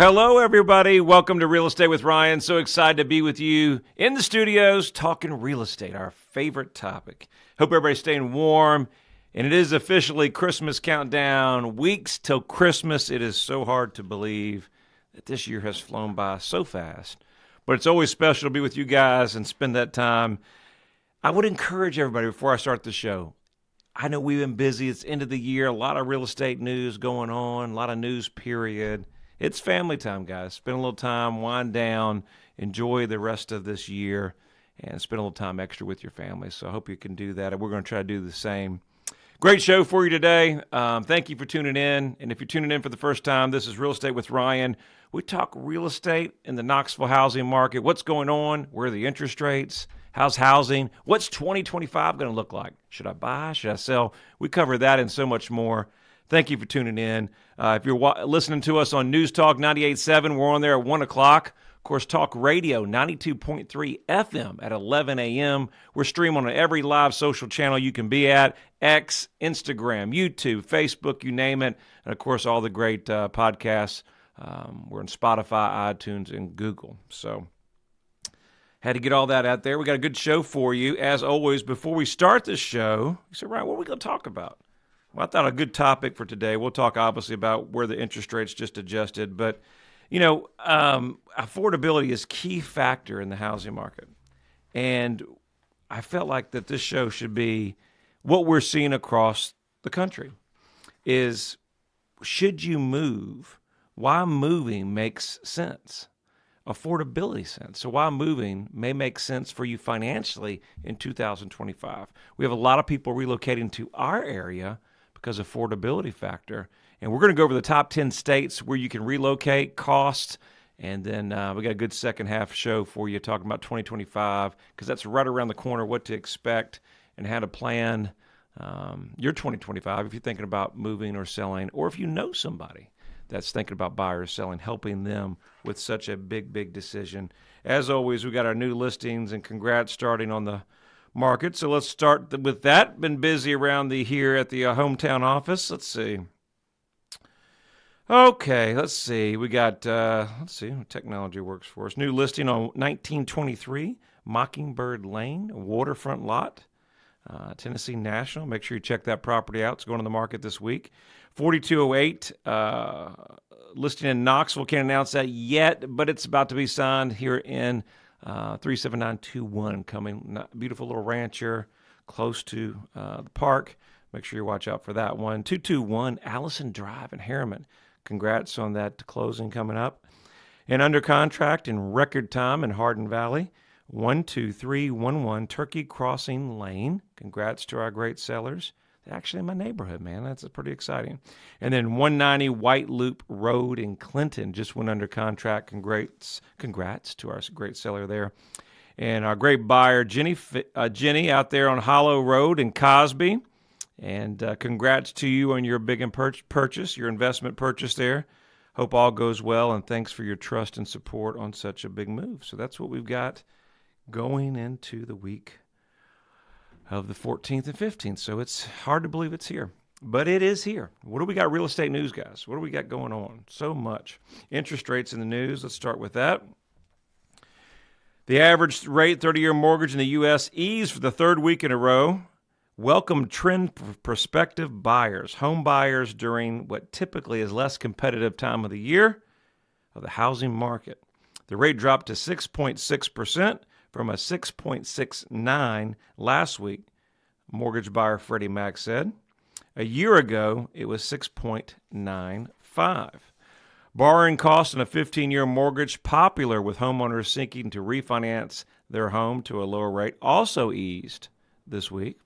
Hello, everybody. Welcome to Real Estate with Ryan. So excited to be with you in the studios talking real estate, our favorite topic. Hope everybody's staying warm. And it is officially Christmas countdown. Weeks till Christmas. It is so hard to believe that this year has flown by so fast. But it's always special to be with you guys and spend that time. I would encourage everybody before I start the show. I know we've been busy. It's end of the year. A lot of real estate news going on. A lot of news, period. It's family time, guys. Spend a little time, wind down, enjoy the rest of this year, and spend a little time extra with your family. So I hope you can do that. We're going to try to do the same. Great show for you today. Thank you for tuning in. And if you're tuning in for the first time, this is Real Estate with Ryan. We talk real estate in the Knoxville housing market. What's going on? Where are the interest rates? How's housing? What's 2025 going to look like? Should I buy? Should I sell? We cover that and so much more. Thank you for tuning in. If you're listening to us on News Talk 98.7, we're on there at 1 o'clock. Of course, Talk Radio 92.3 FM at 11 a.m. We're streaming on every live social channel you can be at, X, Instagram, YouTube, Facebook, you name it. And, of course, all the great podcasts. We're on Spotify, iTunes, and Google. So had to get all that out there. We got a good show for you. As always, before we start the show, you said, Ryan, what are we going to talk about? Well, I thought a good topic for today. We'll talk, obviously, about where the interest rates just adjusted. But, you know, affordability is a key factor in the housing market. And I felt like that this show should be what we're seeing across the country is, should you move? Why moving makes sense. Affordability sense. So why moving may make sense for you financially in 2025. We have a lot of people relocating to our area because of affordability factor. And we're going to go over the top 10 states where you can relocate, costs, and then we got a good second half show for you talking about 2025 because that's right around the corner, what to expect and how to plan your 2025 if you're thinking about moving or selling, or if you know somebody that's thinking about buying or selling, helping them with such a big decision. As always, we got our new listings and congrats starting on the market. So let's start with that. Been busy around here at the hometown office. Let's see. Okay, let's see. We got, let's see, technology works for us. New listing on 1923 Mockingbird Lane, waterfront lot, Tennessee National. Make sure you check that property out. It's going on the market this week. 4208 listing in Knoxville. Can't announce that yet, but it's about to be signed here in 37921 coming. Beautiful little rancher close to the park. Make sure you watch out for that one. 221 Allison Drive in Harriman. Congrats on that closing coming up. And under contract in record time in Hardin Valley. 12311 Turkey Crossing Lane. Congrats to our great sellers. They're actually in my neighborhood, man. That's pretty exciting. And then 190 White Loop Road in Clinton just went under contract. Congrats to our great seller there. And our great buyer, Jenny out there on Hollow Road in Cosby. And congrats to you on your big purchase, your investment purchase there. Hope all goes well, and thanks for your trust and support on such a big move. So that's what we've got going into the week of the 14th and 15th. So it's hard to believe it's here, but it is here. What do we got real estate news, guys? What do we got going on? So much. Interest rates in the news. Let's start with that. The average rate 30-year mortgage in the U.S. eased for the third week in a row. Welcome trend for prospective buyers, home buyers during what typically is less competitive time of the year of the housing market. The rate dropped to 6.6%. From a 6.69 last week, mortgage buyer Freddie Mac said. A year ago, it was 6.95. Borrowing costs on a 15-year mortgage, popular with homeowners seeking to refinance their home to a lower rate, also eased this week.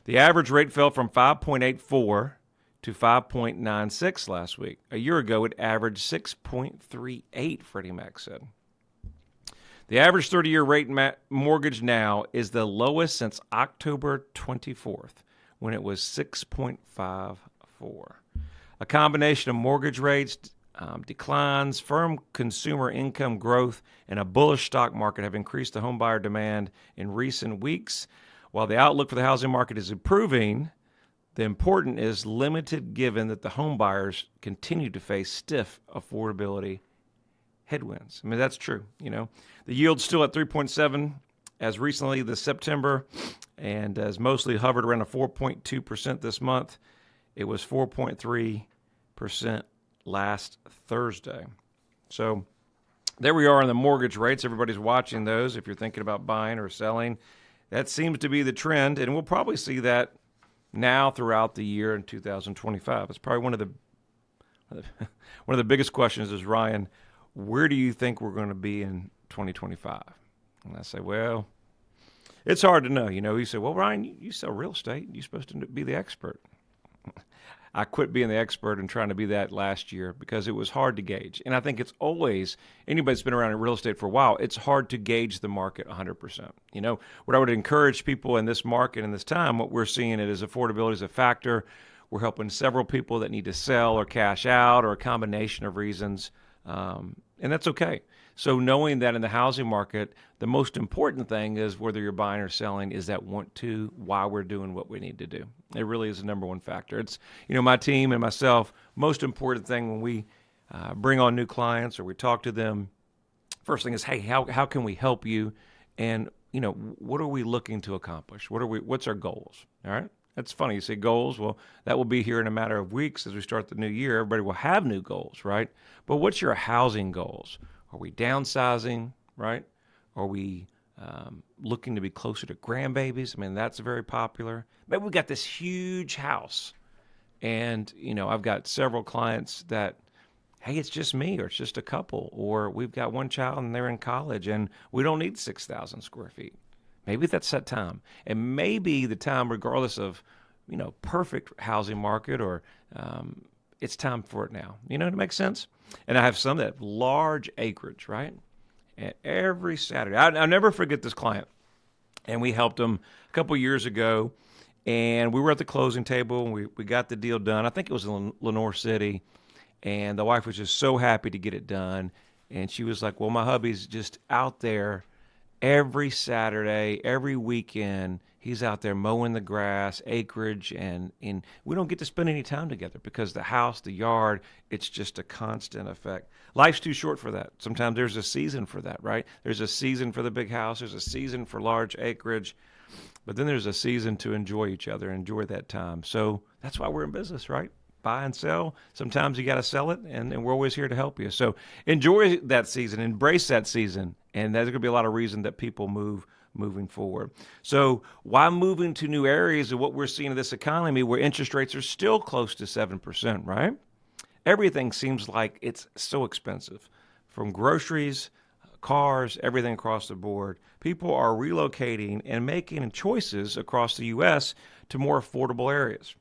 The average rate fell from 5.84 to 5.96 last week. A year ago, it averaged 6.38, Freddie Mac said. The average 30-year rate mortgage now is the lowest since October 24th, when it was 6.54. A combination of mortgage rates, declines, firm consumer income growth, and a bullish stock market have increased the homebuyer demand in recent weeks. While the outlook for the housing market is improving, the important is limited given that the homebuyers continue to face stiff affordability headwinds. I mean, that's true. The yield's still at 3.7 as recently this September, and has mostly hovered around a 4.2% this month. It was 4.3% last Thursday. So there we are on the mortgage rates. Everybody's watching those. If you're thinking about buying or selling, that seems to be the trend, and we'll probably see that now throughout the year in 2025. It's probably one of the biggest questions is, Ryan, where do you think we're going to be in 2025? And I say, well, it's hard to know. You say, well, Ryan, you sell real estate. You're supposed to be the expert. I quit being the expert and trying to be that last year because it was hard to gauge. And I think it's always, anybody that's been around in real estate for a while, it's hard to gauge the market 100%. What I would encourage people in this market and this time, what we're seeing it is affordability is a factor. We're helping several people that need to sell or cash out or a combination of reasons, and that's okay. So knowing that in the housing market, the most important thing is whether you're buying or selling is that want to, why we're doing what we need to do. It really is the number one factor. It's, my team and myself, most important thing when we bring on new clients or we talk to them, first thing is, hey, how can we help you? And, what are we looking to accomplish? What's our goals? All right. That's funny. You say goals. Well, that will be here in a matter of weeks as we start the new year. Everybody will have new goals, right? But what's your housing goals? Are we downsizing, right? Are we looking to be closer to grandbabies? I mean, that's very popular. Maybe we got this huge house, and, I've got several clients that, hey, it's just me, or it's just a couple, or we've got one child and they're in college, and we don't need 6,000 square feet. Maybe that's that time. And maybe the time, regardless of, perfect housing market or it's time for it now. It makes sense? And I have some that have large acreage, right? And every Saturday, I'll never forget this client. And we helped him a couple years ago. And we were at the closing table, and we got the deal done. I think it was in Lenore City. And the wife was just so happy to get it done. And she was like, well, my hubby's just out there every Saturday, every weekend. He's out there mowing the grass, acreage, and we don't get to spend any time together because the house, the yard, it's just a constant effect. Life's too short for that. Sometimes there's a season for that, right? There's a season for the big house. There's a season for large acreage. But then there's a season to enjoy each other, enjoy that time. So that's why we're in business, right? Buy and sell. Sometimes you got to sell it, and we're always here to help you. So enjoy that season, embrace that season, and there's going to be a lot of reason that people moving forward. So why moving to new areas of what we're seeing in this economy where interest rates are still close to 7%, right? Everything seems like it's so expensive, from groceries, cars, everything across the board. People are relocating and making choices across the U.S. to more affordable areas.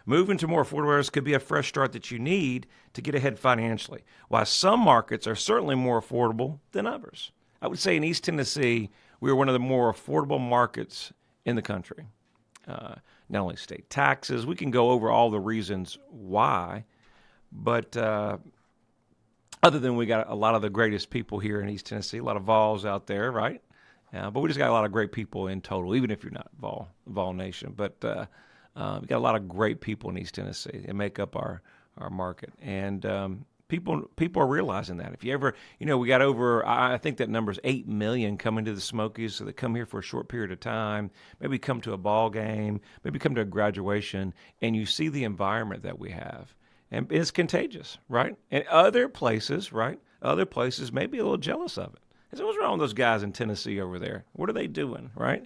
Moving to more affordable areas could be a fresh start that you need to get ahead financially. While some markets are certainly more affordable than others. I would say in East Tennessee, we are one of the more affordable markets in the country. Not only state taxes, we can go over all the reasons why, but other than we got a lot of the greatest people here in East Tennessee, a lot of Vols out there, right? But we just got a lot of great people in total, even if you're not Vol Nation. But we got a lot of great people in East Tennessee that make up our market. And people are realizing that. If you ever, we got over, I think that number is 8 million coming to the Smokies. So they come here for a short period of time, maybe come to a ball game, maybe come to a graduation, and you see the environment that we have. And it's contagious, right? And other places, right? Other places may be a little jealous of it. I said, what's wrong with those guys in Tennessee over there? What are they doing, right?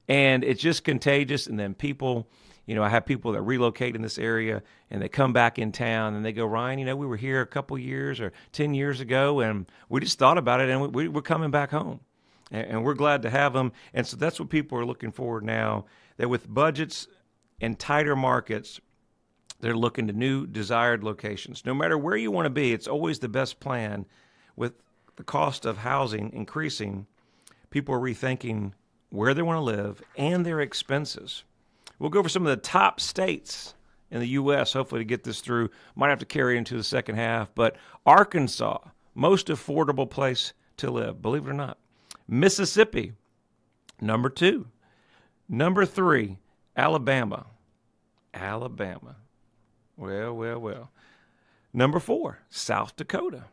And it's just contagious. And then people, I have people that relocate in this area and they come back in town and they go, Ryan, we were here a couple years or 10 years ago and we just thought about it and we're coming back home. And we're glad to have them. And so that's what people are looking forward now, that with budgets and tighter markets, they're looking to new desired locations. No matter where you want to be, it's always the best plan. With the cost of housing increasing, people are rethinking where they want to live and their expenses. We'll go over some of the top states in the U.S., hopefully to get this through. Might have to carry into the second half. But Arkansas, most affordable place to live, believe it or not. Mississippi, number 2. Number 3, Alabama. Well. Number 4, South Dakota.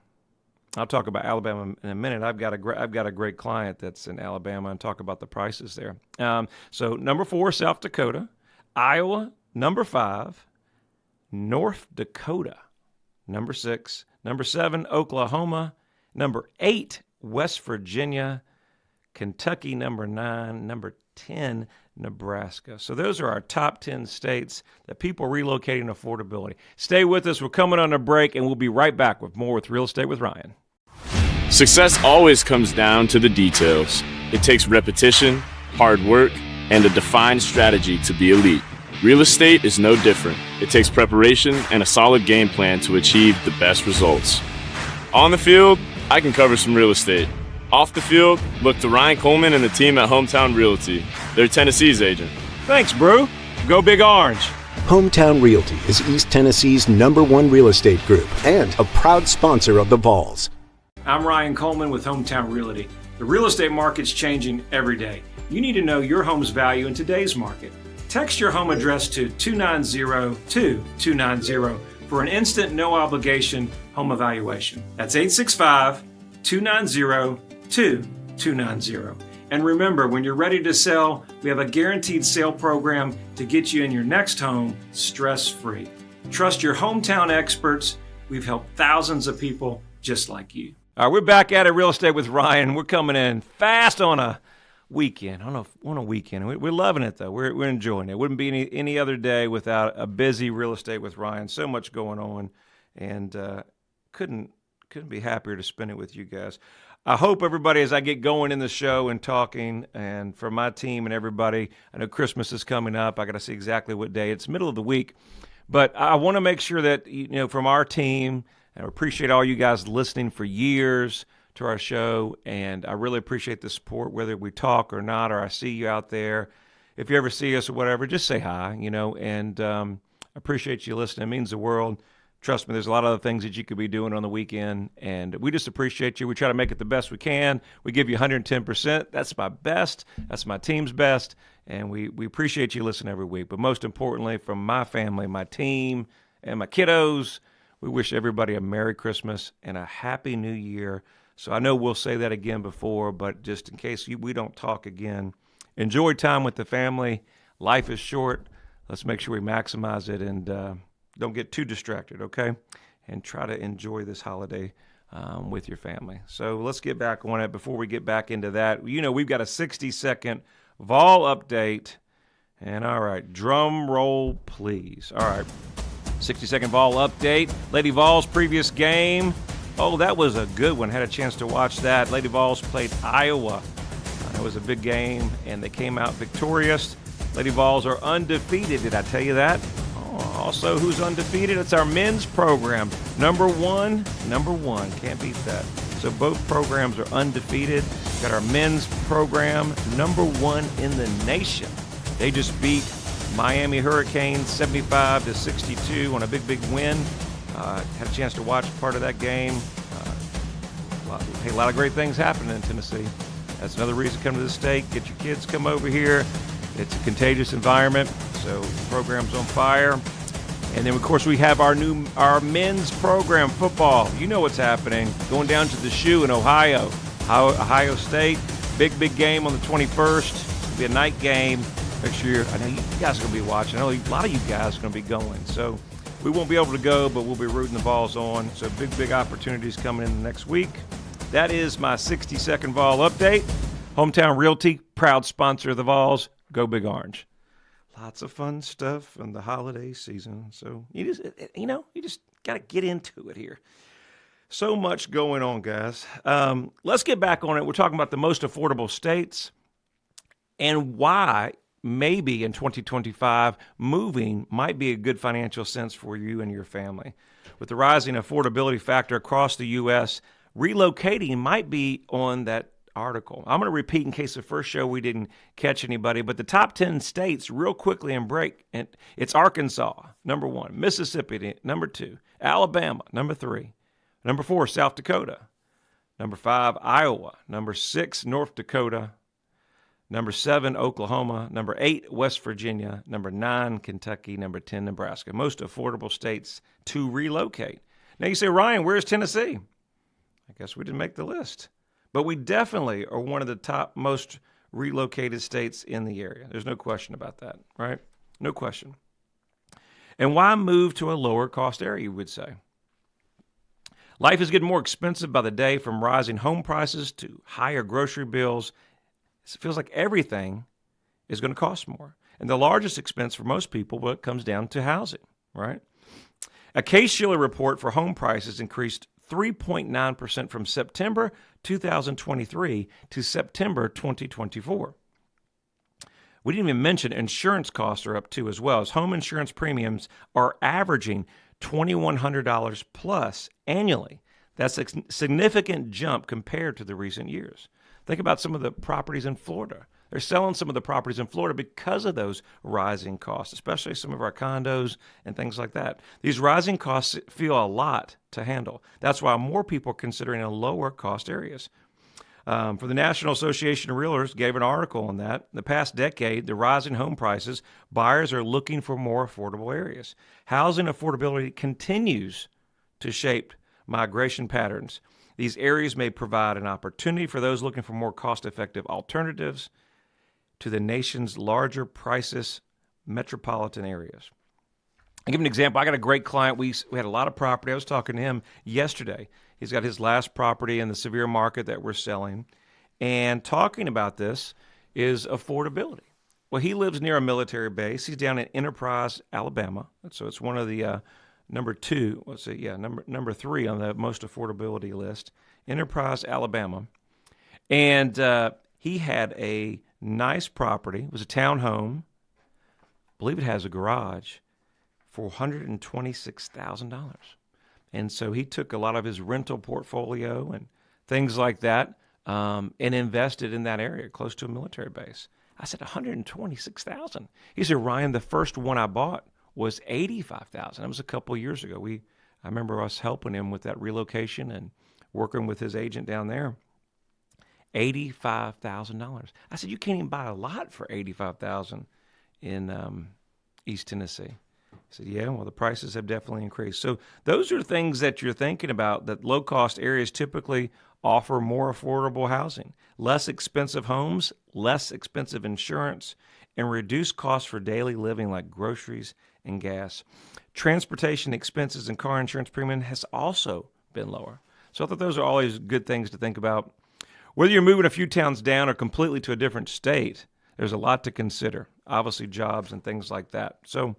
I'll talk about Alabama in a minute. I've got a great client that's in Alabama and talk about the prices there. So number 4, South Dakota, Iowa, number 5, North Dakota, number 6, number 7, Oklahoma, number 8, West Virginia, Kentucky, number 9, number 10, Nebraska. So those are our top 10 states that people are relocating affordability. Stay with us. We're coming on a break, and we'll be right back with more with Real Estate with Ryan. Success always comes down to the details. It takes repetition, hard work, and a defined strategy to be elite. Real estate is no different. It takes preparation and a solid game plan to achieve the best results. On the field, I can cover some real estate. Off the field, look to Ryan Coleman and the team at Hometown Realty. They're Tennessee's agent. Thanks, Brew. Go Big Orange. Hometown Realty is East Tennessee's #1 real estate group and a proud sponsor of the Vols. I'm Ryan Coleman with Hometown Realty. The real estate market's changing every day. You need to know your home's value in today's market. Text your home address to 290-2290 for an instant, no obligation home evaluation. That's 865-290-2290. And remember, when you're ready to sell, we have a guaranteed sale program to get you in your next home stress-free. Trust your hometown experts. We've helped thousands of people just like you. All right, we're back at it, Real Estate with Ryan. We're coming in fast on a weekend. On a weekend. We're loving it, though. We're enjoying it. It wouldn't be any other day without a busy Real Estate with Ryan. So much going on, and couldn't be happier to spend it with you guys. I hope everybody, as I get going in the show and talking, and for my team and everybody, I know Christmas is coming up. I got to see exactly what day. It's middle of the week. But I want to make sure that, from our team, and I appreciate all you guys listening for years to our show, and I really appreciate the support, whether we talk or not, or I see you out there. If you ever see us or whatever, just say hi, and I appreciate you listening. It means the world. Trust me, there's a lot of other things that you could be doing on the weekend, and we just appreciate you. We try to make it the best we can. We give you 110%. That's my best. That's my team's best, and we appreciate you listening every week. But most importantly, from my family, my team, and my kiddos, we wish everybody a Merry Christmas and a Happy New Year. So I know we'll say that again before, but just in case we don't talk again, enjoy time with the family. Life is short. Let's make sure we maximize it and don't get too distracted, okay? And try to enjoy this holiday with your family. So let's get back on it. Before we get back into that, we've got a 60-second Vol update. And all right, drum roll, please. All right, 60-second Vol update. Lady Vols previous game. Oh, that was a good one. Had a chance to watch that. Lady Vols played Iowa. It was a big game, and they came out victorious. Lady Vols are undefeated. Did I tell you that? Also, who's undefeated? It's our men's program. Number one. Can't beat that. So both programs are undefeated. Got our men's program, number 1 in the nation. They just beat Miami Hurricanes 75-62 on a big win. Had a chance to watch part of that game. A lot of great things happening in Tennessee. That's another reason to come to the state. Get your kids, come over here. It's a contagious environment, so the program's on fire. And then, of course, we have our men's program, football. You know what's happening. Going down to the Shoe in Ohio. Ohio State, big game on the 21st. It'll be a night game. Make sure, I know you guys are going to be watching. I know a lot of you guys are going to be going. So we won't be able to go, but we'll be rooting the Vols on. So big opportunities coming in the next week. That is my 60-second Vol update. Hometown Realty, proud sponsor of the Vols. Go Big Orange. Lots of fun stuff in the holiday season. So you just got to get into it here. So much going on, guys. Let's get back on it. We're talking about the most affordable states and why maybe in 2025 moving might be a good financial sense for you and your family. With the rising affordability factor across the U.S., relocating might be on that article. I'm going to repeat in case the first show we didn't catch anybody, but the top 10 states real quickly and break. And it's Arkansas, number 1, Mississippi, number 2, Alabama, number 3, number 4, South Dakota, number 5, Iowa, number 6, North Dakota, number 7, Oklahoma, number 8, West Virginia, number 9, Kentucky, number 10, Nebraska. Most affordable states to relocate. Now you say, Ryan, where's Tennessee? I guess we didn't make the list. But we definitely are one of the top most relocated states in the area. There's no question about that, right? No question. And why move to a lower cost area, you would say? Life is getting more expensive by the day, from rising home prices to higher grocery bills. It feels like everything is going to cost more. And the largest expense for most people, well, it comes down to housing, right? A Case-Shiller report for home prices increased 3.9% from September 2023 to September 2024. We didn't even mention insurance costs are up too as well, as home insurance premiums are averaging $2,100 plus annually. That's a significant jump compared to the recent years. Think about some of the properties in Florida. They're selling some of the properties in Florida because of those rising costs, especially some of our condos and things like that. These rising costs feel a lot to handle. That's why more people are considering a lower cost areas. For the National Association of Realtors gave an article on that. In the past decade, the rising home prices, buyers are looking for more affordable areas. Housing affordability continues to shape migration patterns. These areas may provide an opportunity for those looking for more cost-effective alternatives to the nation's larger prices metropolitan areas. I'll give an example. I got a great client. We had a lot of property. I was talking to him yesterday. He's got his last property in the severe market that we're selling. And talking about this is affordability. Well, he lives near a military base. He's down in Enterprise, Alabama. So it's one of the number 3 on the most affordability list, Enterprise, Alabama. And he had a nice property. It was a townhome. I believe it has a garage for $126,000. And so he took a lot of his rental portfolio and things like that and invested in that area close to a military base. I said, $126,000. He said, Ryan, the first one I bought was $85,000. That was a couple of years ago. I remember us helping him with that relocation and working with his agent down there. $85,000. I said, you can't even buy a lot for $85,000 in East Tennessee. I said, yeah, well, the prices have definitely increased. So those are things that you're thinking about, that low-cost areas typically offer more affordable housing, less expensive homes, less expensive insurance, and reduced costs for daily living like groceries and gas. Transportation expenses and car insurance premium has also been lower. So I thought those are always good things to think about. Whether you're moving a few towns down or completely to a different state, there's a lot to consider, obviously jobs and things like that. So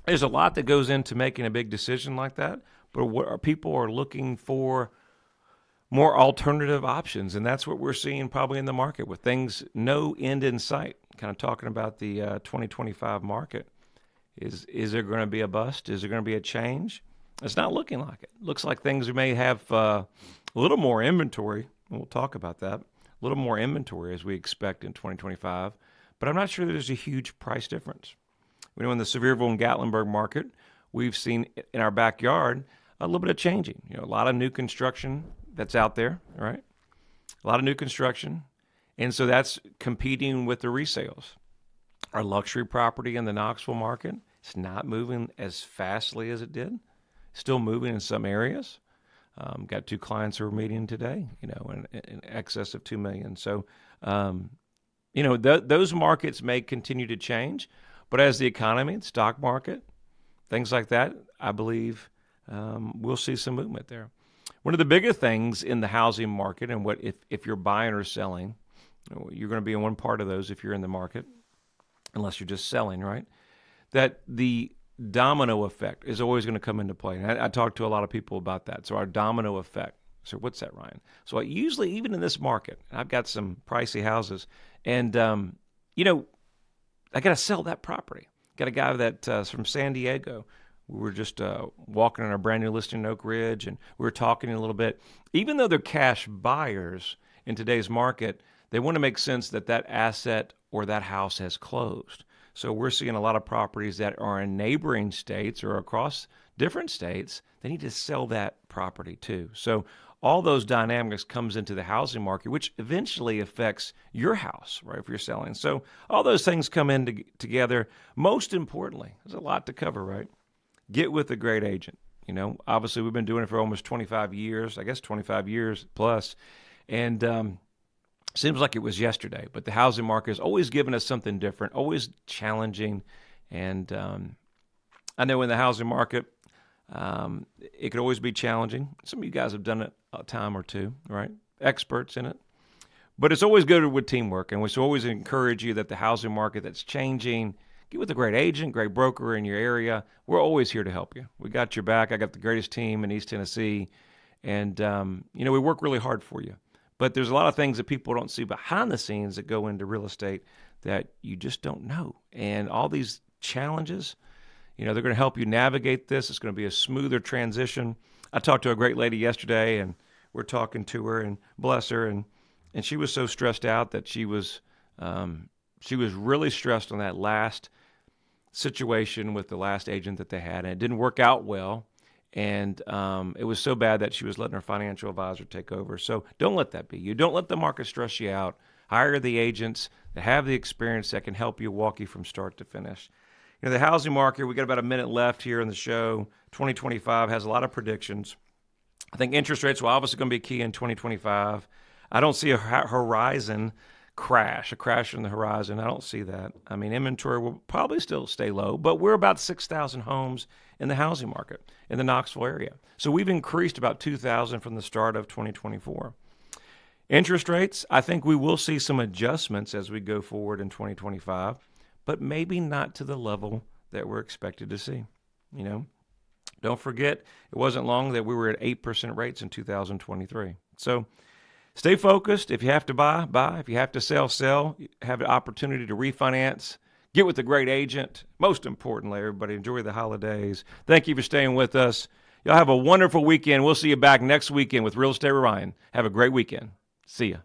there's a lot that goes into making a big decision like that, but people are looking for more alternative options, and that's what we're seeing probably in the market with things no end in sight. Kind of talking about the 2025 market. Is there going to be a bust? Is there going to be a change? It's not looking like it. Looks like things may have a little more inventory. We'll talk about that. A little more inventory as we expect in 2025, but I'm not sure there's a huge price difference. We know in the Sevierville and Gatlinburg market, we've seen in our backyard a little bit of changing. A lot of new construction that's out there, right? A lot of new construction. And so that's competing with the resales. Our luxury property in the Knoxville market, it's not moving as fastly as it did. Still moving in some areas. Got 2 clients who are meeting today, in excess of $2 million. So, those markets may continue to change. But as the economy, the stock market, things like that, I believe we'll see some movement there. One of the bigger things in the housing market, and what if you're buying or selling, you're going to be in one part of those if you're in the market, unless you're just selling, right? That the domino effect is always going to come into play. And I talk to a lot of people about that. So our domino effect. So what's that, Ryan? So I usually, even in this market, I've got some pricey houses, and I got to sell that property. Got a guy that's from San Diego. We were just walking on our brand new listing in Oak Ridge, and we were talking a little bit. Even though they're cash buyers in today's market, they want to make sense that that asset or that house has closed. So we're seeing a lot of properties that are in neighboring states or across different states. They need to sell that property too. So all those dynamics comes into the housing market, which eventually affects your house, right, if you're selling. So all those things come in together. Most importantly, there's a lot to cover, right? Get with a great agent. Obviously we've been doing it for almost 25 years, I guess 25 years plus. And seems like it was yesterday, but the housing market has always given us something different, always challenging. And I know in the housing market, it could always be challenging. Some of you guys have done it a time or two, right? Experts in it. But it's always good with teamwork, and we should always encourage you that the housing market that's changing, get with a great agent, great broker in your area. We're always here to help you. We got your back. I got the greatest team in East Tennessee, and we work really hard for you. But there's a lot of things that people don't see behind the scenes that go into real estate that you just don't know. And all these challenges, they're going to help you navigate this. It's going to be a smoother transition. I talked to a great lady yesterday, and we're talking to her, and bless her, and she was so stressed out that she was really stressed on that last situation with the last agent that they had, and it didn't work out well. And it was so bad that she was letting her financial advisor take over. So don't let that be you. Don't let the market stress you out. Hire the agents that have the experience that can help you, walk you from start to finish. The housing market, we got about a minute left here in the show. 2025 has a lot of predictions. I think interest rates are obviously going to be key in 2025. I don't see a horizon crash, a crash in the horizon. I don't see that. I mean, inventory will probably still stay low, but we're about 6,000 homes in the housing market in the Knoxville area. So we've increased about 2,000 from the start of 2024. Interest rates, I think we will see some adjustments as we go forward in 2025, but maybe not to the level that we're expected to see. Don't forget, it wasn't long that we were at 8% rates in 2023. So stay focused. If you have to buy, buy. If you have to sell, sell. Have the opportunity to refinance. Get with a great agent. Most importantly, everybody, enjoy the holidays. Thank you for staying with us. Y'all have a wonderful weekend. We'll see you back next weekend with Real Estate with Ryan. Have a great weekend. See ya.